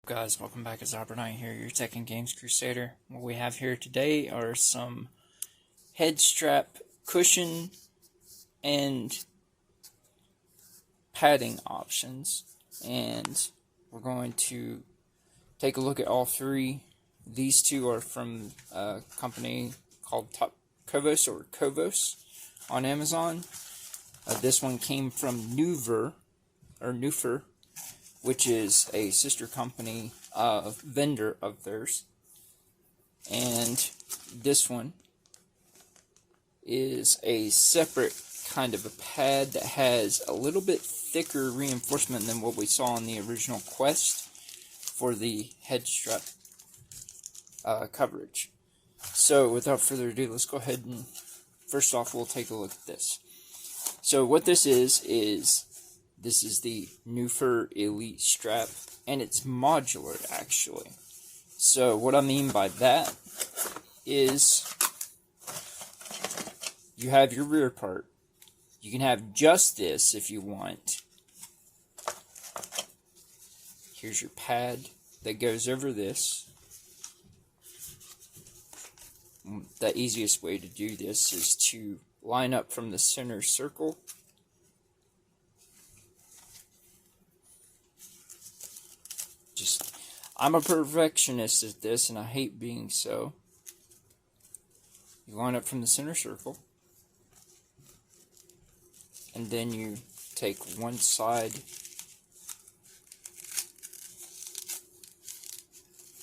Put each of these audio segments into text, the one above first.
Guys? Welcome back. It's Knight here, your Tech and Games Crusader. What we have here today are some Headstrap cushion and padding options, and we're going to take a look at all three. These two are from a company called Topcovos or Covos on Amazon. This one came from NUFR, which is a sister company vendor of theirs. And this one is a separate kind of a pad that has a little bit thicker reinforcement than what we saw on the original Quest for the Headstrap coverage. So without further ado, let's go ahead and first off we'll take a look at this. So what this is this is the NUFR Elite strap, and it's modular actually. So what I mean by that is you have your rear part. You can have just this if you want. Here's your pad that goes over this. The easiest way to do this is to line up from the center circle. I'm a perfectionist at this, and I hate being so. You line up from the center circle, and then you take one side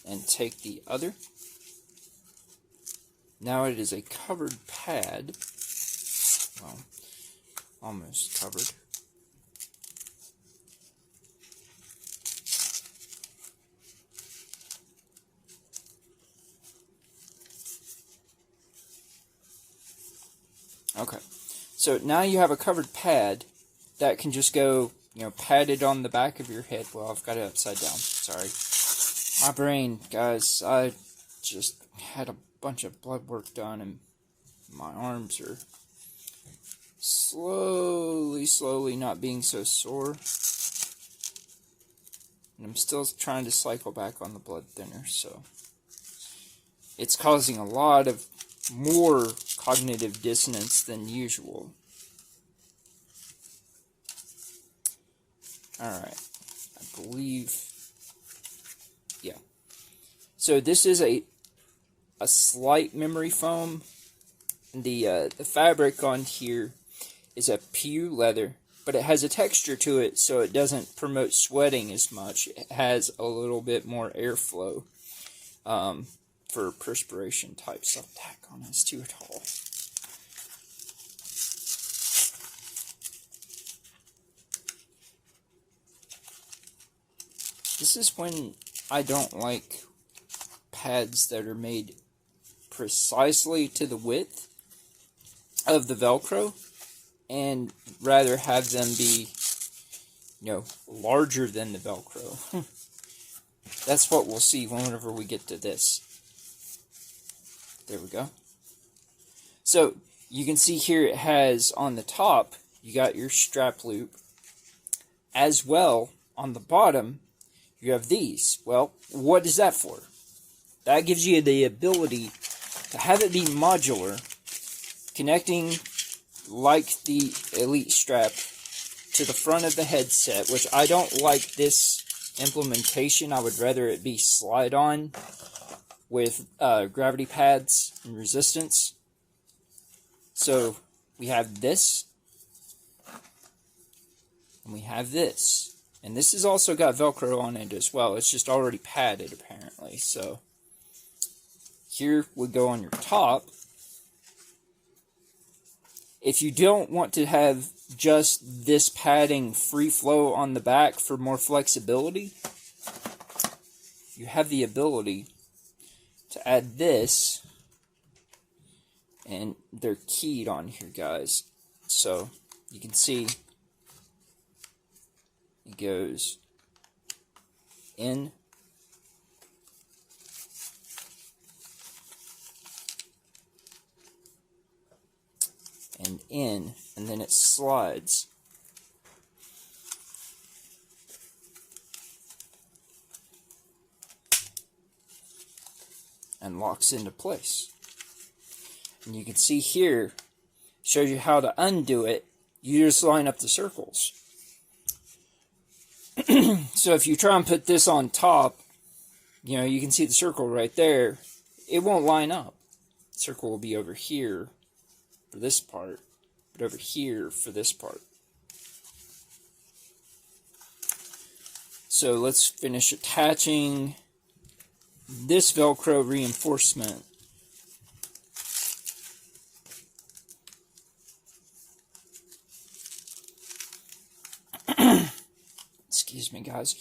and take the other. Now it is a covered pad. Well, almost covered. Okay, so now you have a covered pad that can just go, padded on the back of your head. Well, I've got it upside down. Sorry. My brain, guys, I just had a bunch of blood work done, and my arms are slowly not being so sore. And I'm still trying to cycle back on the blood thinner, so it's causing a lot of more cognitive dissonance than usual. Alright, I believe, yeah. So this is a slight memory foam. The fabric on here is a PU leather, but it has a texture to it, so it doesn't promote sweating as much. It has a little bit more airflow for perspiration type stuff. Daggone, it's too tall. This is when I don't like pads that are made precisely to the width of the Velcro, and rather have them be, larger than the Velcro. That's what we'll see whenever we get to this. There we go. So you can see here it has on the top, you got your strap loop. As well, on the bottom, you have these. Well, what is that for? That gives you the ability to have it be modular, connecting like the Elite strap to the front of the headset, which I don't like this implementation. I would rather it be slide on with gravity pads and resistance. So we have this, and we have this. And this has also got Velcro on it as well. It's just already padded, apparently. So here would go on your top. If you don't want to have just this padding free flow on the back for more flexibility, you have the ability to add this, and they're keyed on here, guys. So you can see it goes in and in, and then it slides. and locks into place. And you can see here, shows you how to undo it. You just line up the circles. So if you try and put this on top, you know, you can see the circle right there. It won't line up. The circle will be over here for this part, but over here for this part. So let's finish attaching this Velcro reinforcement. Excuse me, guys.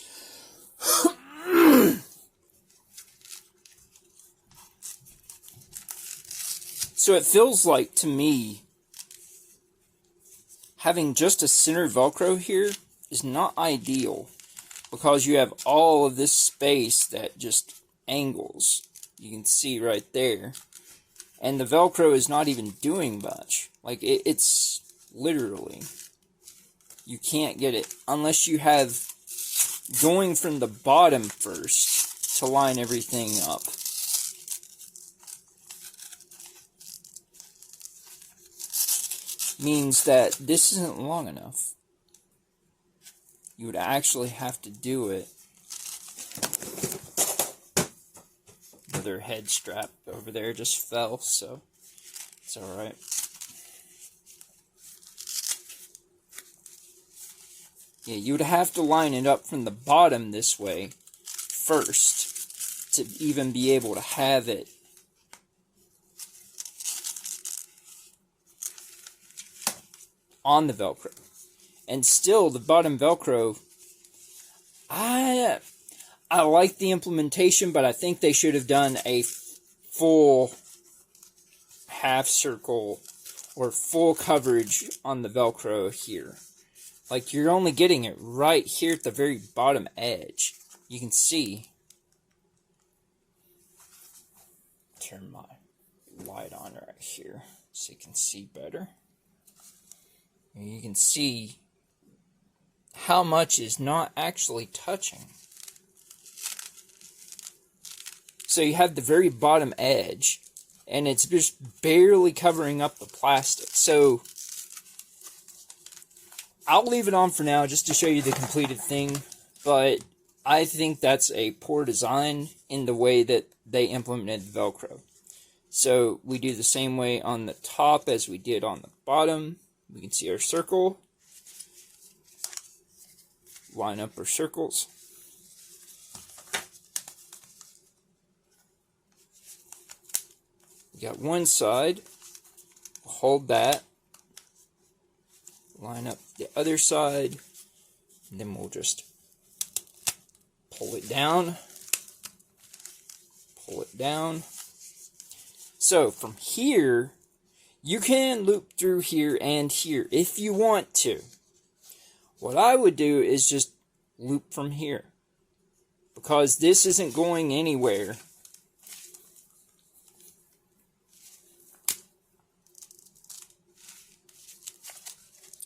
So it feels like, to me, having just a center Velcro here is not ideal, because you have all of this space that just angles. You can see right there. And the Velcro is not even doing much. Like, it's literally, you can't get it unless you have going from the bottom first to line everything up. Means that this isn't long enough. You would actually have to do it. Another head strap over there just fell, so it's alright. Yeah, you would have to line it up from the bottom this way first to even be able to have it on the Velcro. And still, the bottom Velcro, I like the implementation, but I think they should have done a full half circle or full coverage on the Velcro here. Like, you're only getting it right here at the very bottom edge. You can see. Turn my light on right here so you can see better. You can see how much is not actually touching. So you have the very bottom edge, and it's just barely covering up the plastic. So I'll leave it on for now just to show you the completed thing, but I think that's a poor design in the way that they implemented Velcro. So we do the same way on the top as we did on the bottom. We can see our circle. Line up our circles. We got one side. Hold that. Line up the other side. And then we'll just pull it down. Pull it down. So from here, you can loop through here and here if you want to. What I would do is just loop from here, because this isn't going anywhere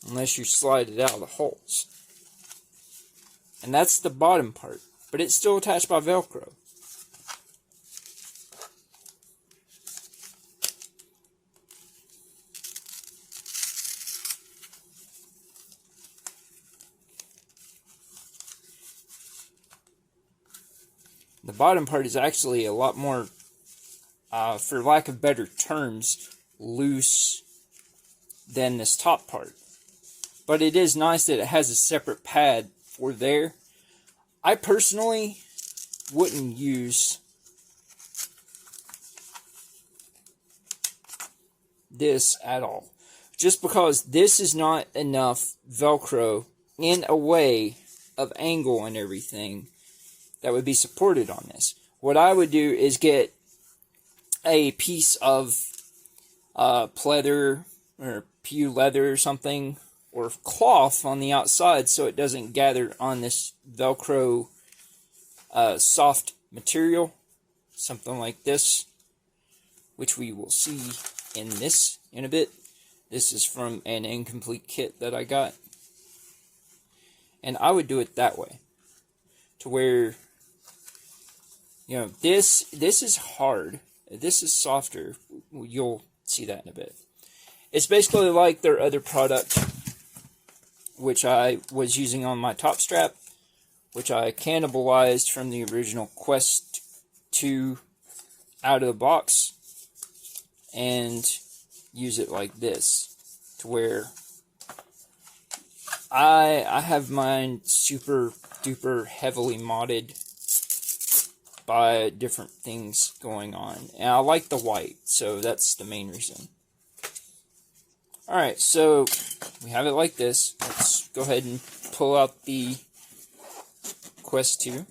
unless you slide it out of the holes. And that's the bottom part, but it's still attached by Velcro. The bottom part is actually a lot more, for lack of better terms, loose than this top part. But it is nice that it has a separate pad for there. I personally wouldn't use this at all, just because this is not enough Velcro in a way of angle and everything that would be supported on this. What I would do is get a piece of pleather or pew leather or something, or cloth on the outside so it doesn't gather on this Velcro soft material. Something like this, which we will see in a bit. This is from an incomplete kit that I got. And I would do it that way, to where, You know, this is hard. This is softer. You'll see that in a bit. It's basically like their other product, which I was using on my top strap, which I cannibalized from the original Quest 2 out of the box, and use it like this, to where I have mine super duper heavily modded by different things going on, and I like the white, so that's the main reason. Alright, so we have it like this. Let's go ahead and pull out the Quest 2.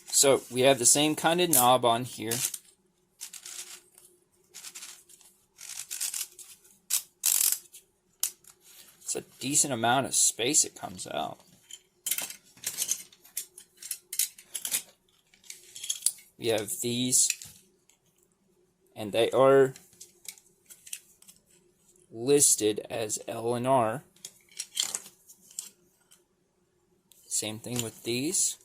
So we have the same kind of knob on here. It's a decent amount of space it comes out. We have these, and they are listed as L and R. Same thing with these,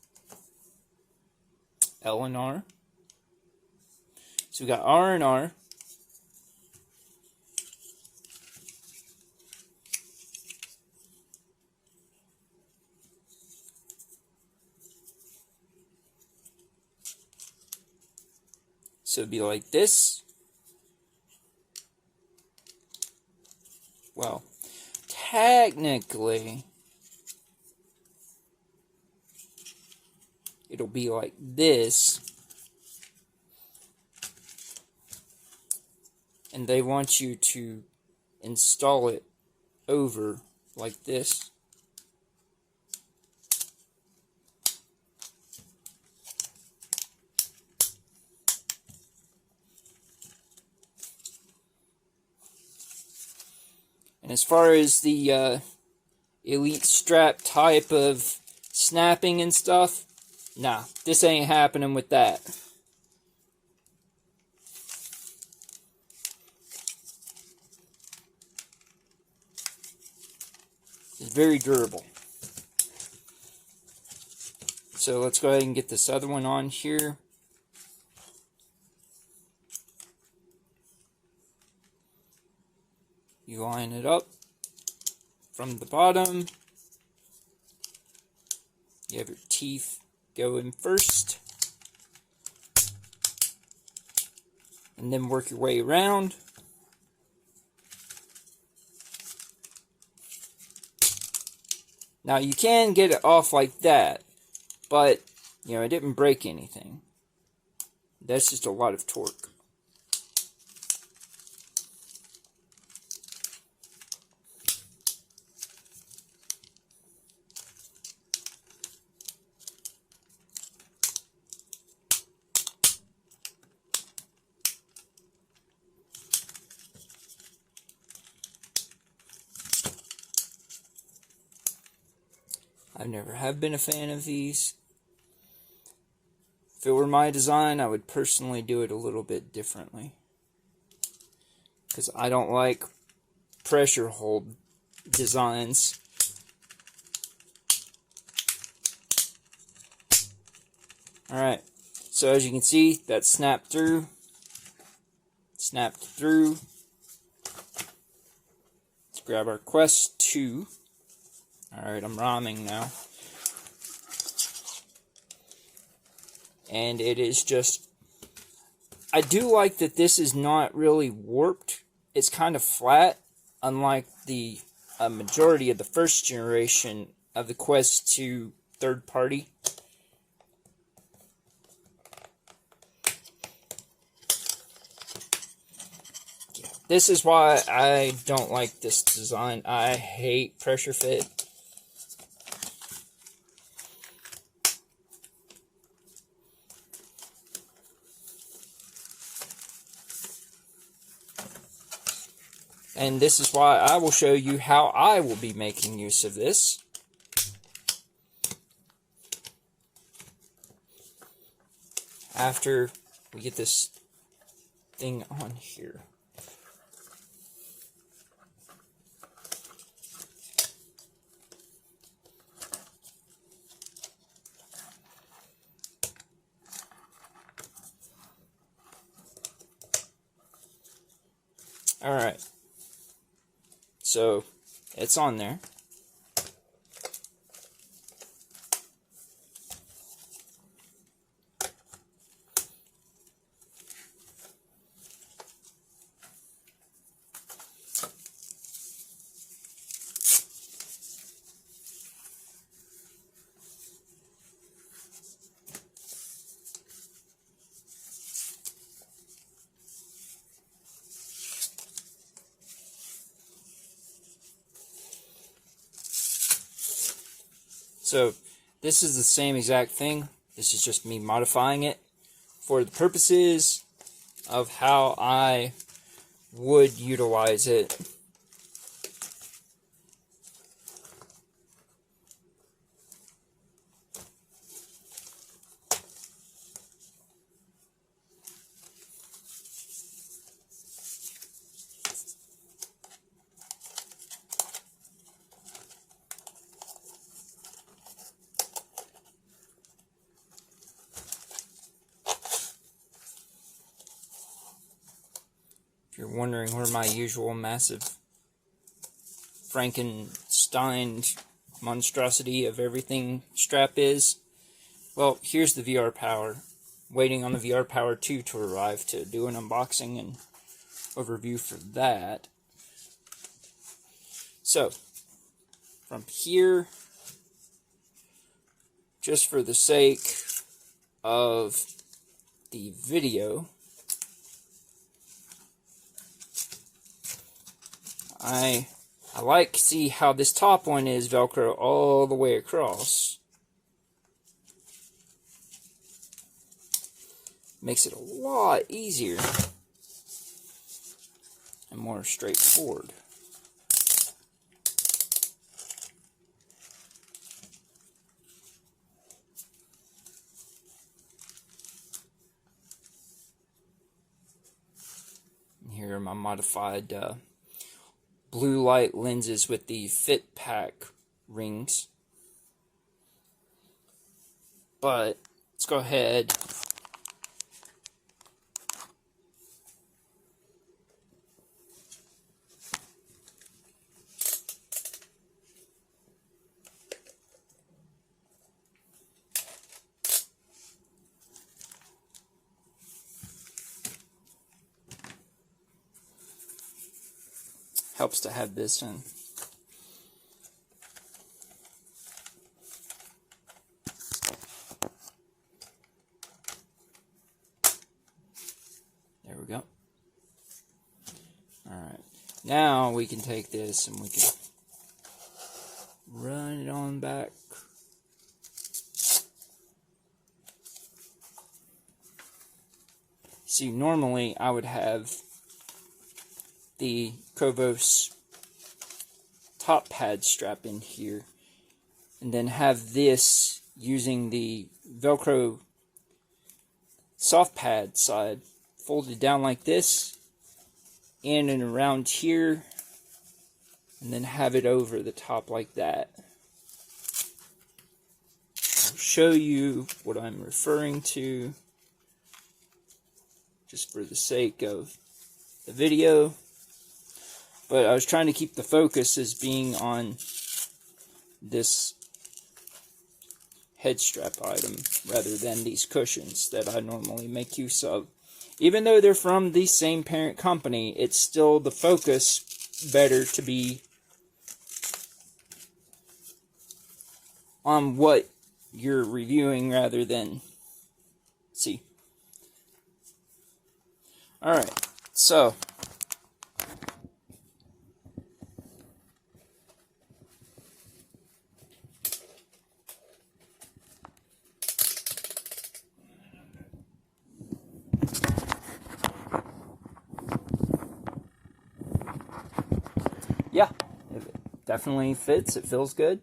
L and R. So we got R and R. So it'd be like this. Well, technically, it'll be like this. And they want you to install it over like this. And as far as the Elite strap type of snapping and stuff, nah, this ain't happening with that. It's very durable. So let's go ahead and get this other one on here. You line it up from the bottom. You have your teeth go in first, and then work your way around. Now you can get it off like that, but you know, it didn't break anything. That's just a lot of torque. I never have been a fan of these. If it were my design, I would personally do it a little bit differently. Because I don't like pressure hold designs. Alright, so as you can see, that snapped through. Snapped through. Let's grab our Quest 2. Alright, I'm ROMing now. And it is just... I do like that this is not really warped. It's kind of flat, unlike the majority of the first generation of the Quest 2 third party. Yeah, this is why I don't like this design. I hate pressure fit. And this is why I will show you how I will be making use of this. After we get this thing on here. Alright, so it's on there. So this is the same exact thing. This is just me modifying it for the purposes of how I would utilize it. If you're wondering where my usual massive Frankenstein monstrosity of everything strap is, well, here's the VR Power. Waiting on the VR Power 2 to arrive to do an unboxing and overview for that. So, from here, just for the sake of the video, I like to see how this top one is Velcro all the way across. Makes it a lot easier and more straightforward. And here are my modified blue light lenses with the Fit Pack rings. But let's go ahead . Helps to have this in. There we go. Alright. Now we can take this and we can run it on back. See, normally I would have the Topcovos top pad strap in here, and then have this using the Velcro soft pad side folded down like this, in and around here, and then have it over the top like that. I'll show you what I'm referring to just for the sake of the video. But I was trying to keep the focus as being on this head strap item rather than these cushions that I normally make use of. Even though they're from the same parent company, it's still the focus better to be on what you're reviewing rather than see. Alright, so yeah, it definitely fits. It feels good.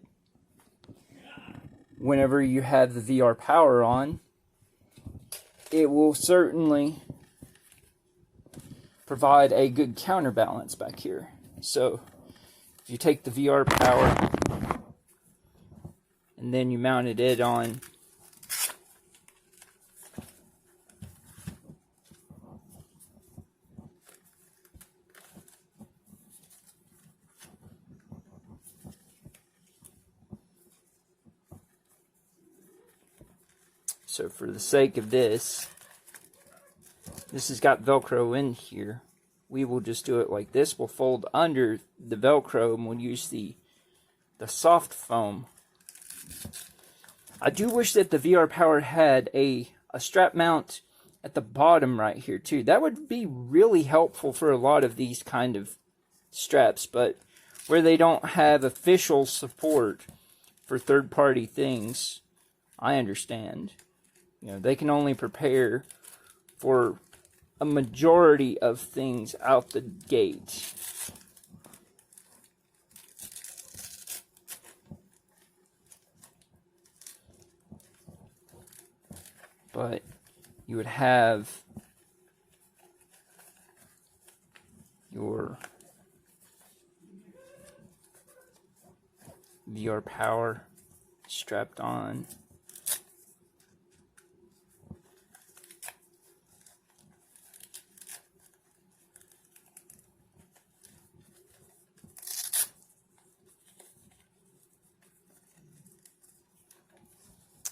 Whenever you have the VR Power on, it will certainly provide a good counterbalance back here. So, if you take the VR Power and then you mounted it on So for the sake of this has got Velcro in here. We will just do it like this. We'll fold under the Velcro and we'll use the soft foam. I do wish that the VR Power had a strap mount at the bottom right here too. That would be really helpful for a lot of these kind of straps, but where they don't have official support for third-party things, I understand. You know, they can only prepare for a majority of things out the gate. But you would have your VR Power strapped on.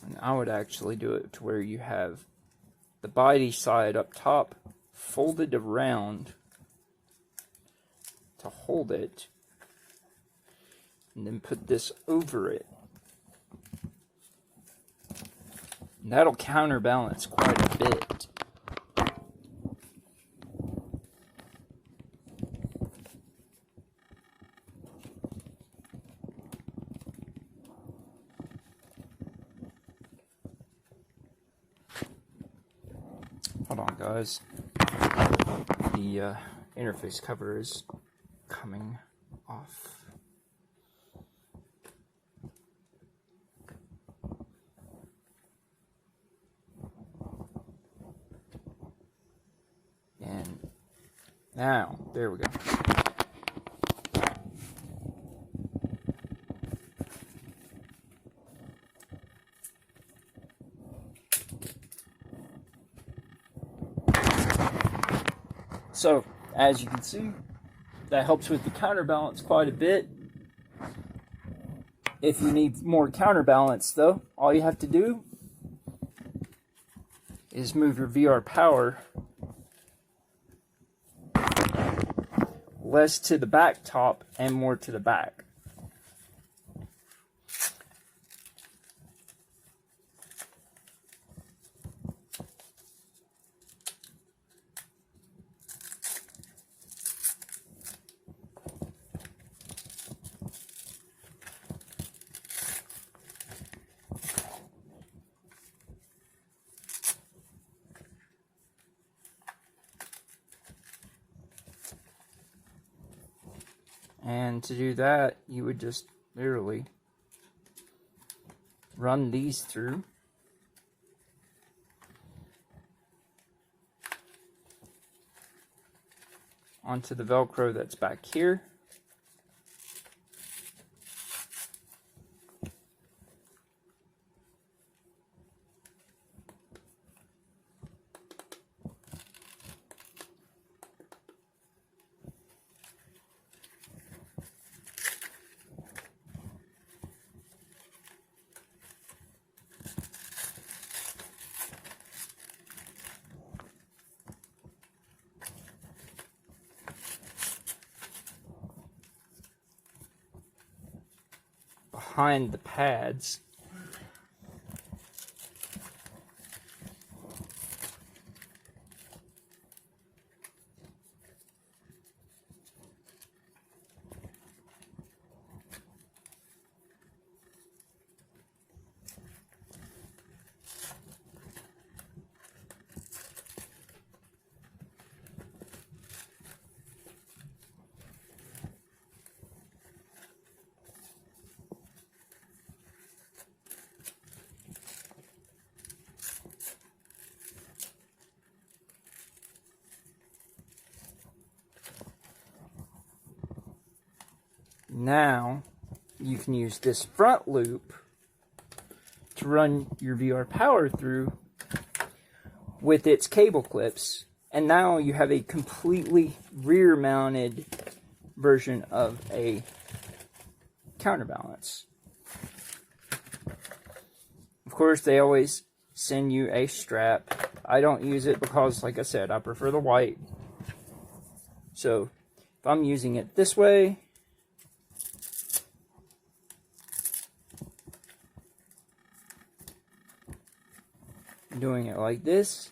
And I would actually do it to where you have the body side up top folded around to hold it, and then put this over it. And that'll counterbalance quite a bit. Hold on, guys. The interface cover is coming off. And now, there we go. So, as you can see, that helps with the counterbalance quite a bit. If you need more counterbalance, though, all you have to do is move your VR Power less to the back top and more to the back. And to do that, you would just literally run these through. Onto the Velcro that's back here. Behind the pads. Now, you can use this front loop to run your VR Power through with its cable clips. And now you have a completely rear-mounted version of a counterbalance. Of course, they always send you a strap. I don't use it because, like I said, I prefer the white. So if I'm using it this way, doing it like this,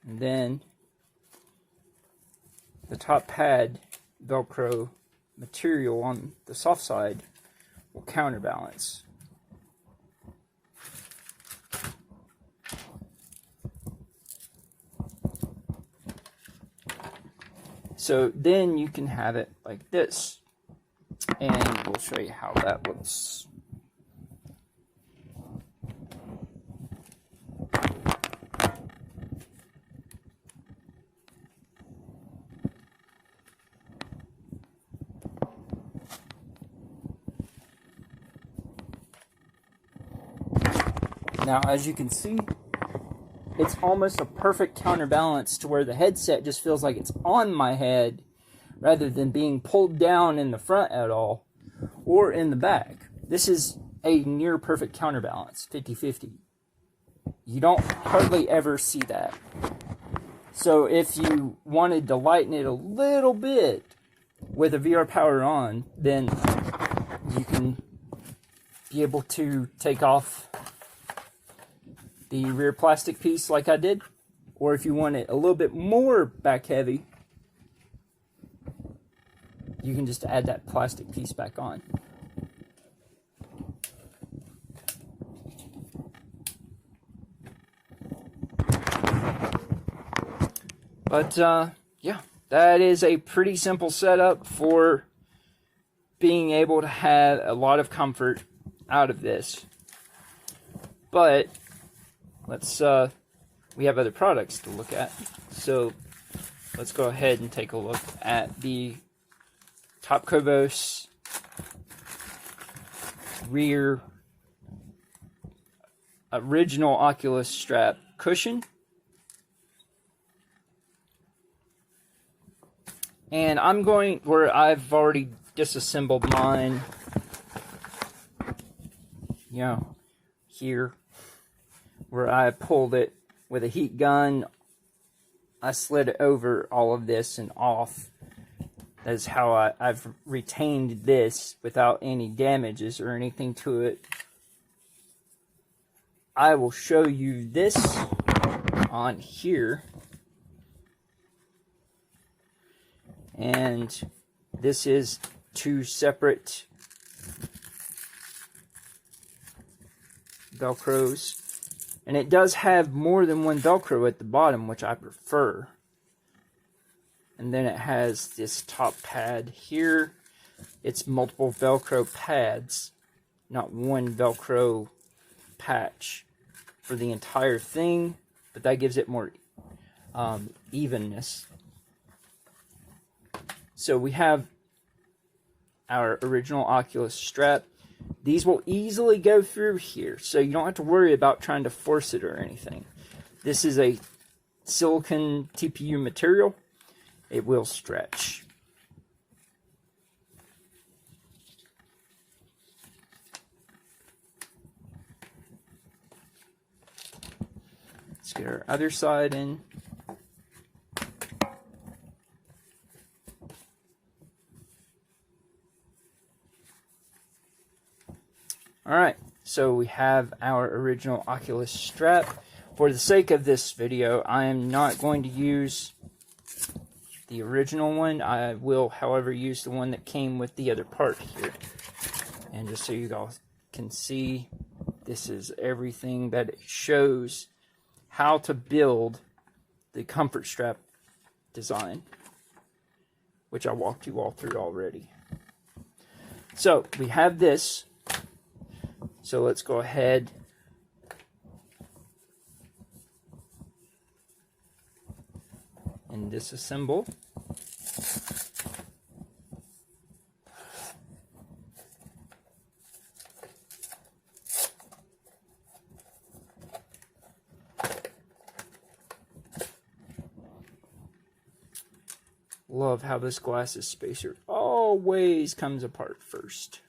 and then the top pad Velcro material on the soft side will counterbalance. So then you can have it like this, and we'll show you how that looks. Now, as you can see, it's almost a perfect counterbalance to where the headset just feels like it's on my head rather than being pulled down in the front at all or in the back. This is a near perfect counterbalance, 50-50. You don't hardly ever see that. So if you wanted to lighten it a little bit with a VR power on, then you can be able to take off the rear plastic piece like I did, or if you want it a little bit more back heavy, you can just add that plastic piece back on. But yeah, that is a pretty simple setup for being able to have a lot of comfort out of this. But let's we have other products to look at, so let's go ahead and take a look at the Topcovos rear original Oculus strap cushion. And I'm going where I've already disassembled mine, you know, here, where I pulled it with a heat gun. I slid it over all of this and off. That's how I've retained this without any damages or anything to it. I will show you this on here. And this is two separate Velcros. And it does have more than one Velcro at the bottom, which I prefer. And then it has this top pad here. It's multiple Velcro pads, not one Velcro patch for the entire thing, but that gives it more evenness. So we have our original Oculus strap. These will easily go through here, so you don't have to worry about trying to force it or anything. This is a silicone TPU material. It will stretch. Let's get our other side in. Alright, so we have our original Oculus strap. For the sake of this video, I am not going to use the original one. I will, however, use the one that came with the other part here. And just so you guys can see, this is everything that it shows how to build the comfort strap design, which I walked you all through already. So, we have this. So let's go ahead and disassemble. Love how this glasses spacer always comes apart first.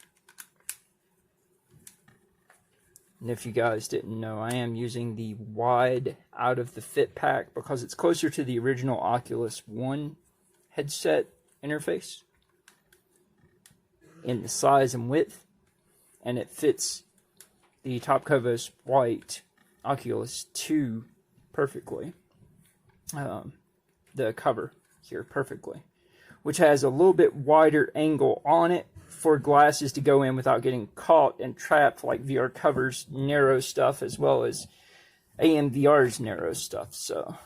And if you guys didn't know, I am using the wide out of the fit pack because it's closer to the original Oculus One headset interface in the size and width, and it fits the Topcovos white Oculus 2 perfectly. The cover here perfectly, which has a little bit wider angle on it for glasses to go in without getting caught and trapped like VR covers narrow stuff as well as AMVR's narrow stuff. So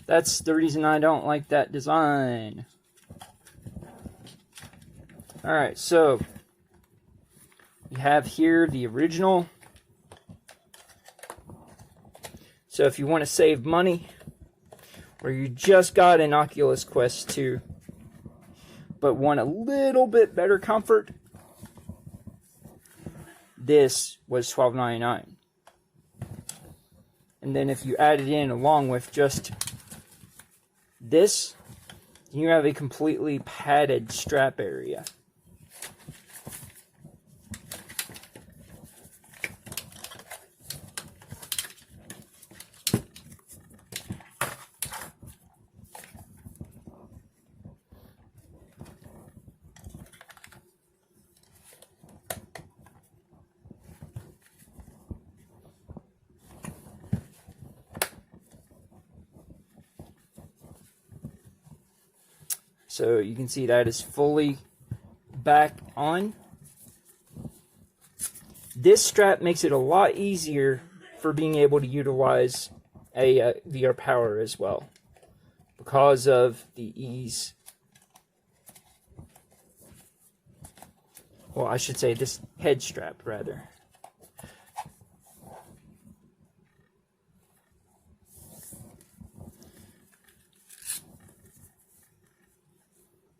that's the reason I don't like that design. Alright, so we have here the original. So if you want to save money, or you just got an Oculus Quest 2, but want a little bit better comfort, this was $12.99. And then if you add it in along with just this, you have a completely padded strap area. So you can see that is fully back on. This strap makes it a lot easier for being able to utilize a VR power as well, because of the ease. Well, I should say this head strap rather.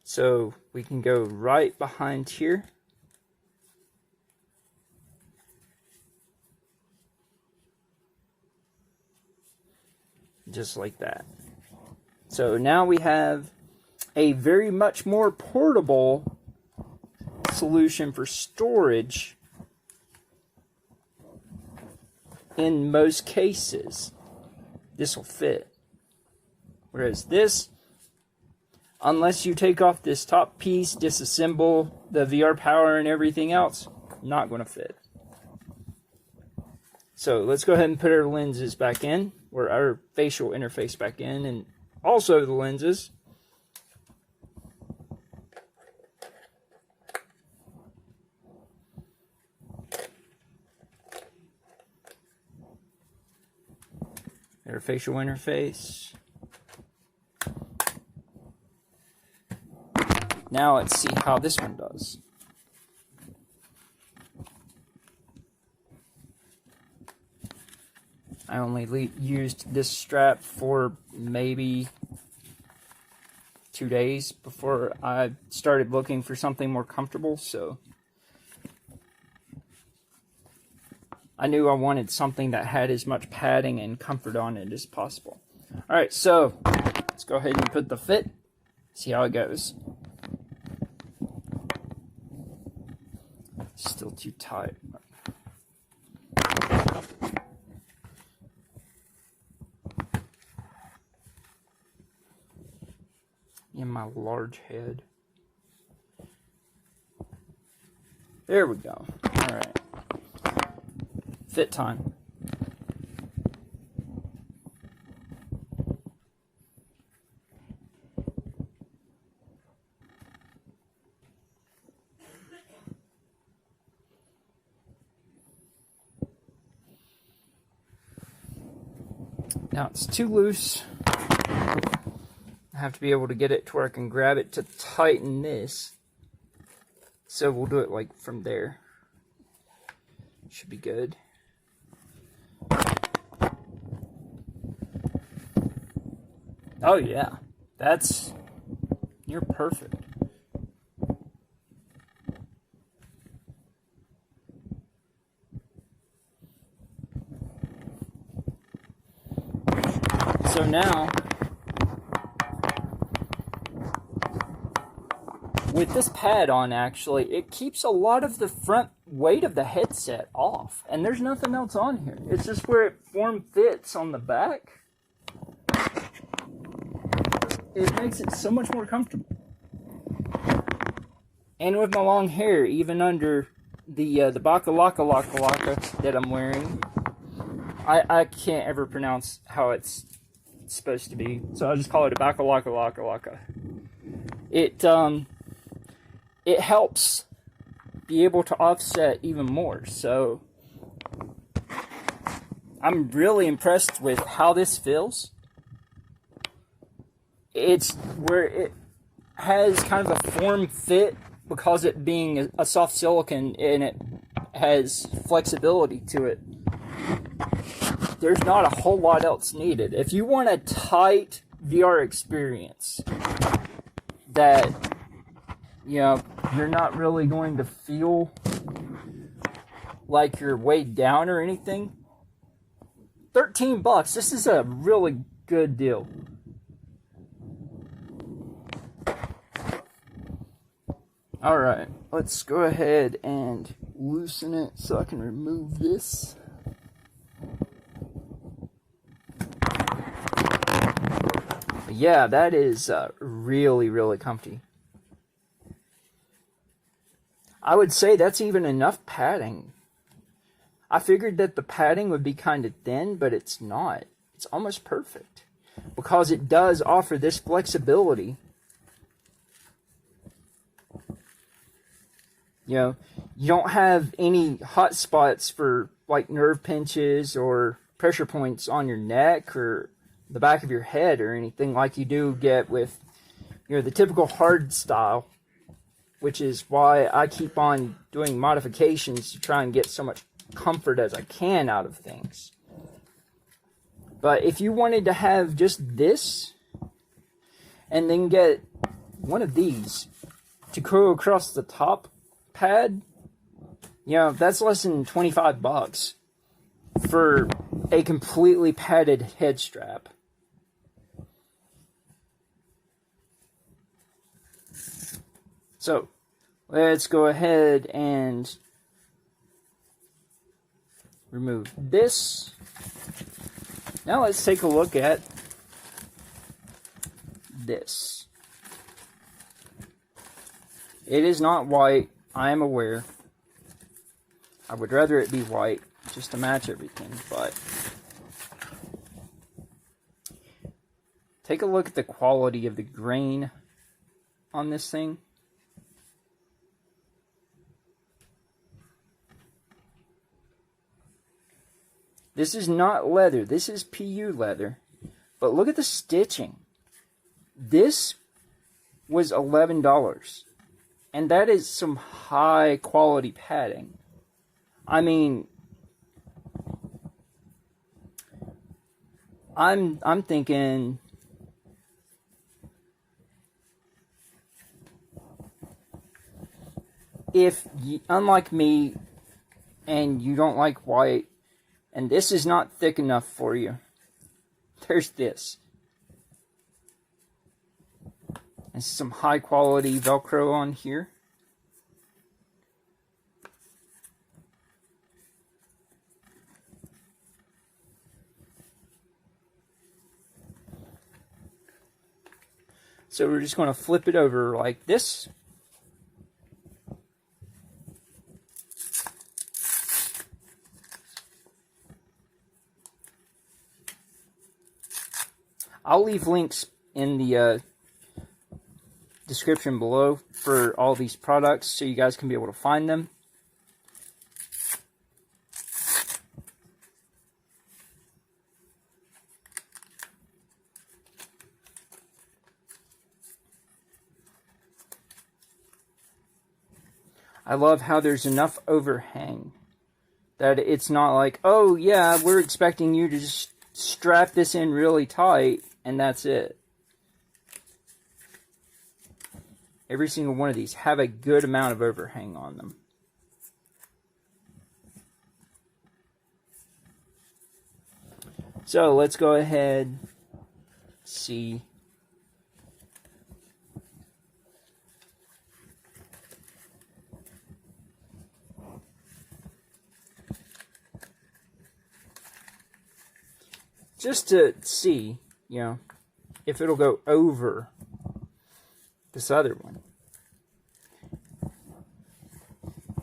So we can go right behind here. Just like that. So now we have a very much more portable solution for storage in most cases. This will fit. Whereas this, unless you take off this top piece, disassemble the VR power and everything else, not going to fit. So let's go ahead and put our lenses back in, or our facial interface back in, and also the lenses. Our facial interface. Now let's see how this one does. I only used this strap for maybe 2 days before I started looking for something more comfortable, so I knew I wanted something that had as much padding and comfort on it as possible. Alright, so let's go ahead and put the fit, see how it goes. Still too tight. In my large head. There we go. Alright. Fit time. Now it's too loose. I have to be able to get it to where I can grab it to tighten this. So we'll do it like from there. Should be good. Oh yeah, you're perfect. So now with this pad on, actually, it keeps a lot of the front weight of the headset off. And there's nothing else on here. It's just where it form fits on the back. It makes it so much more comfortable. And with my long hair, even under the bakalaka that I'm wearing, I can't ever pronounce how it's supposed to be, so I'll just call it a bakalaka. It helps be able to offset even more, so I'm really impressed with how this feels. It's where it has kind of a form fit because it being a soft silicone and it has flexibility to it. There's not a whole lot else needed. If you want a tight VR experience that, you know, you're not really going to feel like you're weighed down or anything, $13. This is a really good deal. Alright, let's go ahead and loosen it so I can remove this. Yeah, that is really, really comfy. I would say that's even enough padding. I figured that the padding would be kind of thin, but it's not. It's almost perfect. Because it does offer this flexibility. You know, you don't have any hot spots for like nerve pinches or pressure points on your neck or the back of your head or anything like you do get with, you know, the typical hard style, which is why I keep on doing modifications to try and get so much comfort as I can out of things. But if you wanted to have just this and then get one of these to go across the top pad, you know, that's less than $25 for a completely padded head strap. So, let's go ahead and remove this. Now let's take a look at this. It is not white, I am aware. I would rather it be white just to match everything, but take a look at the quality of the grain on this thing. This is not leather, this is PU leather. But look at the stitching. This was $11. And that is some high quality padding. I mean, I'm thinking if you, unlike me, and you don't like white, and this is not thick enough for you, there's this. And some high quality Velcro on here. So we're just going to flip it over like this. I'll leave links in the description below for all these products so you guys can be able to find them. I love how there's enough overhang that it's not like, oh yeah, we're expecting you to just strap this in really tight and that's it. Every single one of these have a good amount of overhang on them. So let's go ahead, see. just to see, you know, if it'll go over this other one.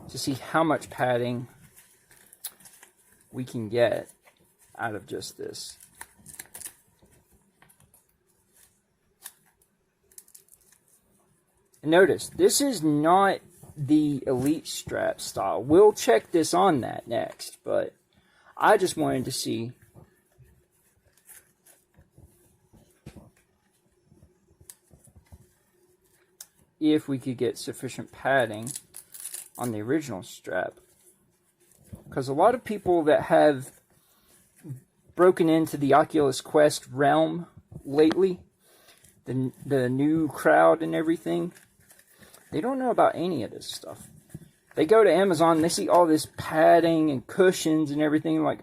To see how much padding we can get out of just this. And notice, this is not the Elite strap style. We'll check this on that next, but I just wanted to see if we could get sufficient padding on the original strap. Because a lot of people that have broken into the Oculus Quest realm lately, the new crowd and everything, they don't know about any of this stuff. They go to Amazon and they see all this padding and cushions and everything, like,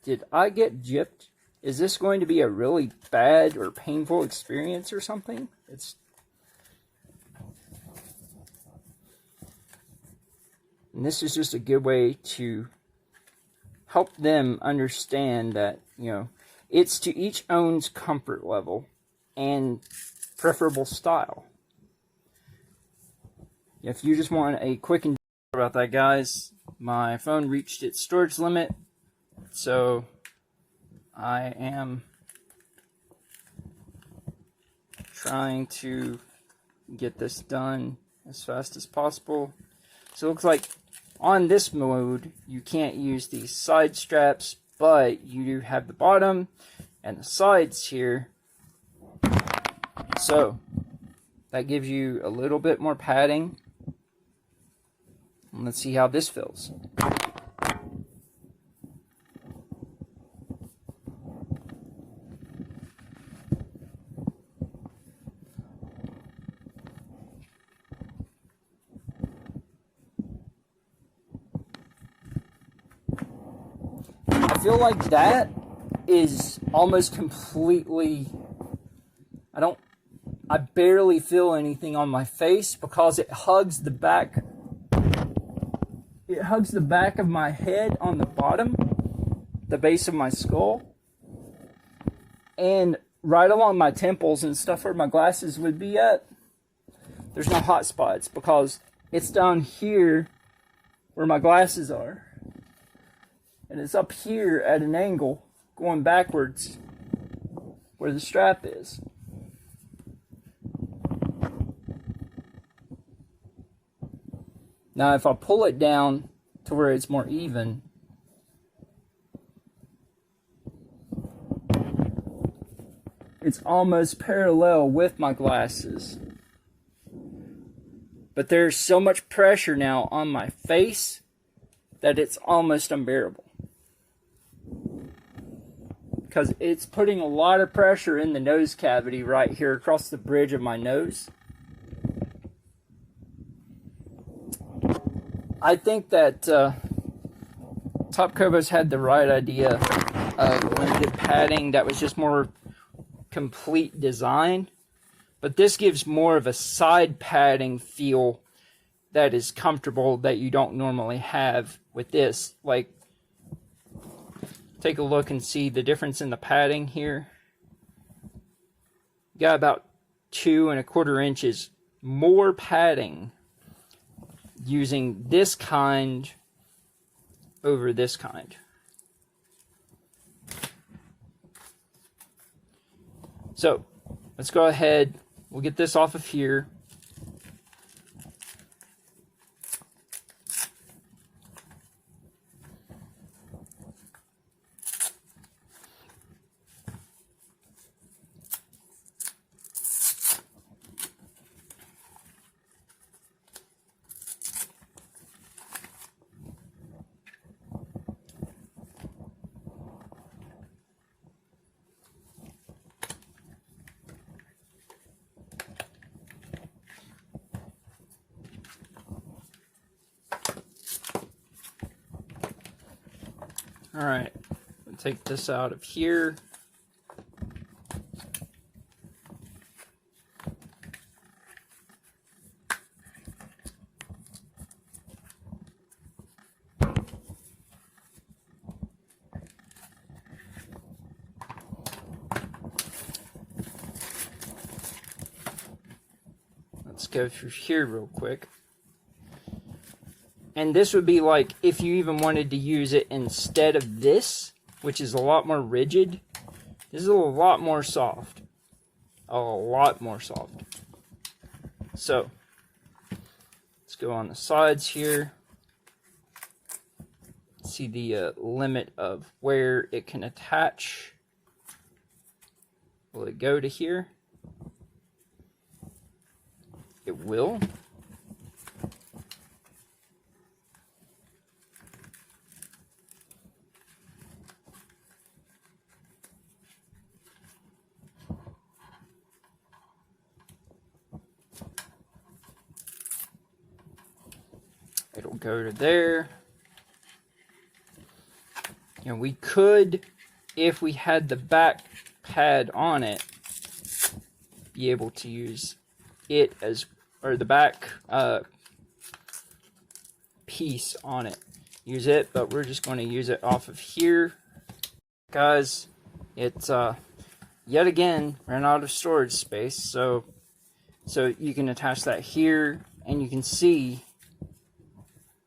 did I get gypped? Is this going to be a really bad or painful experience or something? And this is just a good way to help them understand that, you know, it's to each own's comfort level and preferable style. If you just want a quick and about that, guys, my phone reached its storage limit, so I am trying to get this done as fast as possible. So it looks like on this mode you can't use these side straps, but you do have the bottom and the sides here, so that gives you a little bit more padding. Let's see how this feels. I feel like that is almost completely, I barely feel anything on my face because it hugs the back. It hugs the back of my head on the bottom, the base of my skull, and right along my temples and stuff where my glasses would be at. There's no hot spots because it's down here where my glasses are. And it's up here at an angle going backwards where the strap is. Now, if I pull it down to where it's more even, it's almost parallel with my glasses. But there's so much pressure now on my face that it's almost unbearable. Because it's putting a lot of pressure in the nose cavity right here across the bridge of my nose. I think that Topcovos had the right idea of limited padding that was just more complete design. But this gives more of a side padding feel that is comfortable that you don't normally have with this. Like, take a look and see the difference in the padding here. You got about 2 1/4 inches more padding using this kind over this kind. So let's go ahead, we'll get this off of here. Alright, we'll take this out of here. go through here real quick. And this would be like if you even wanted to use it instead of this, which is a lot more rigid. This is a lot more soft. A lot more soft. So, let's go on the sides here. See the limit of where it can attach. Will it go to here? It will. It'll go to there. And we could, if we had the back pad on it, be able to use it as, or the back piece on it. Use it, but we're just going to use it off of here. Guys, it's yet again ran out of storage space, so you can attach that here, and you can see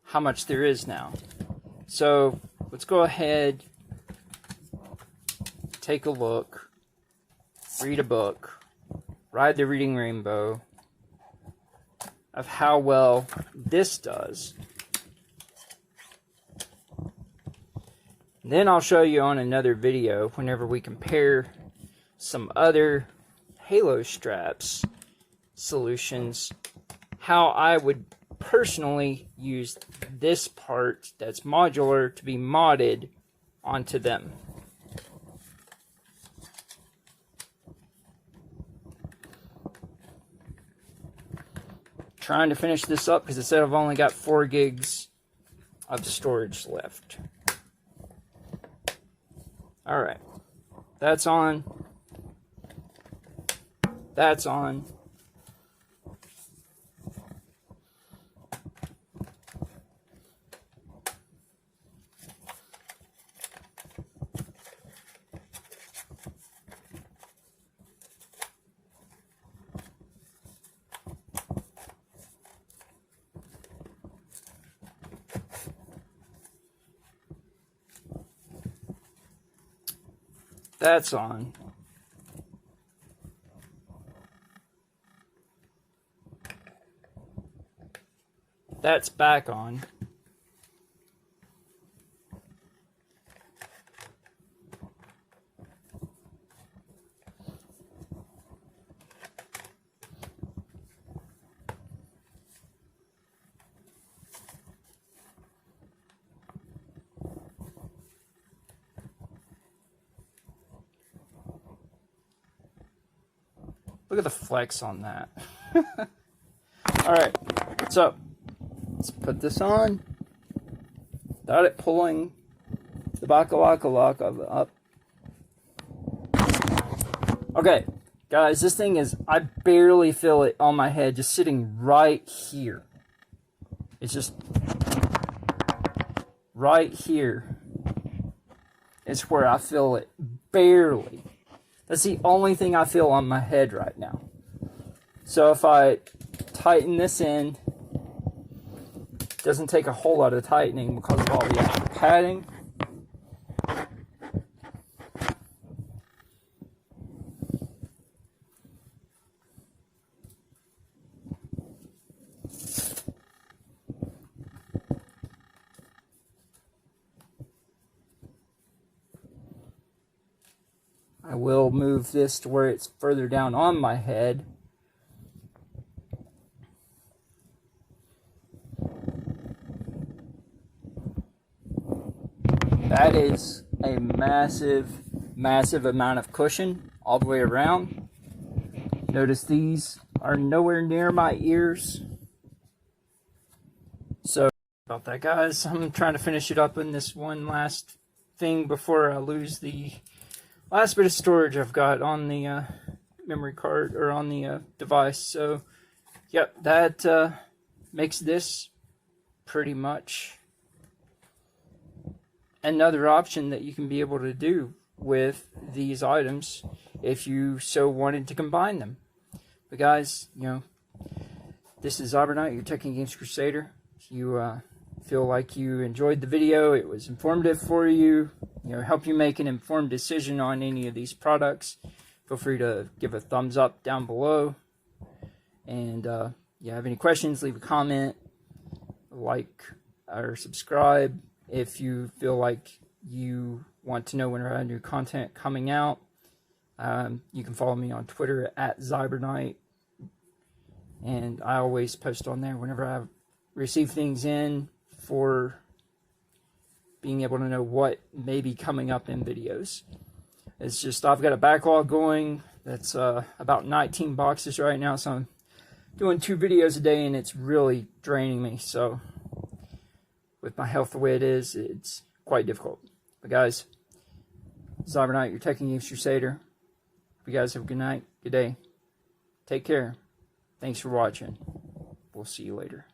how much there is now. So let's go ahead, take a look, read a book, ride the reading rainbow of how well this does. Then I'll show you on another video, whenever we compare some other Halo straps solutions, how I would personally use this part that's modular to be modded onto them. Trying to finish this up because it said I've only got 4 gigs of storage left. Alright, that's on. That's on. That's on. That's back on. Look at the flex on that. Alright, so let's put this on without it pulling the bakalaka up. Okay, guys, this thing is, I barely feel it on my head, just sitting right here. It's just right here is where I feel it, barely. That's the only thing I feel on my head right now. So if I tighten this in, it doesn't take a whole lot of tightening because of all the extra padding. I will move this to where it's further down on my head. That is a massive, massive amount of cushion all the way around. Notice these are nowhere near my ears. So, about that, guys. I'm trying to finish it up in this one last thing before I lose the last bit of storage I've got on the memory card, or on the device. So, yep, that makes this pretty much another option that you can be able to do with these items if you so wanted to combine them. But guys, you know, This is Zybernite, your Tech and Games Crusader. If you feel like you enjoyed the video, it was informative for you, help you make an informed decision on any of these products, feel free to give a thumbs up down below. And you have any questions, leave a comment, like or subscribe. If you feel like you want to know when I have new content coming out, you can follow me on Twitter at Zybernite. And I always post on there whenever I receive things in for being able to know what may be coming up in videos. It's just I've got a backlog going that's about 19 boxes right now, so I'm doing 2 videos a day and it's really draining me. So with my health the way it is, it's quite difficult. But guys, Zybernite, your Tech and Games Crusader. Hope you guys have a good night, good day. Take care. Thanks for watching. We'll see you later.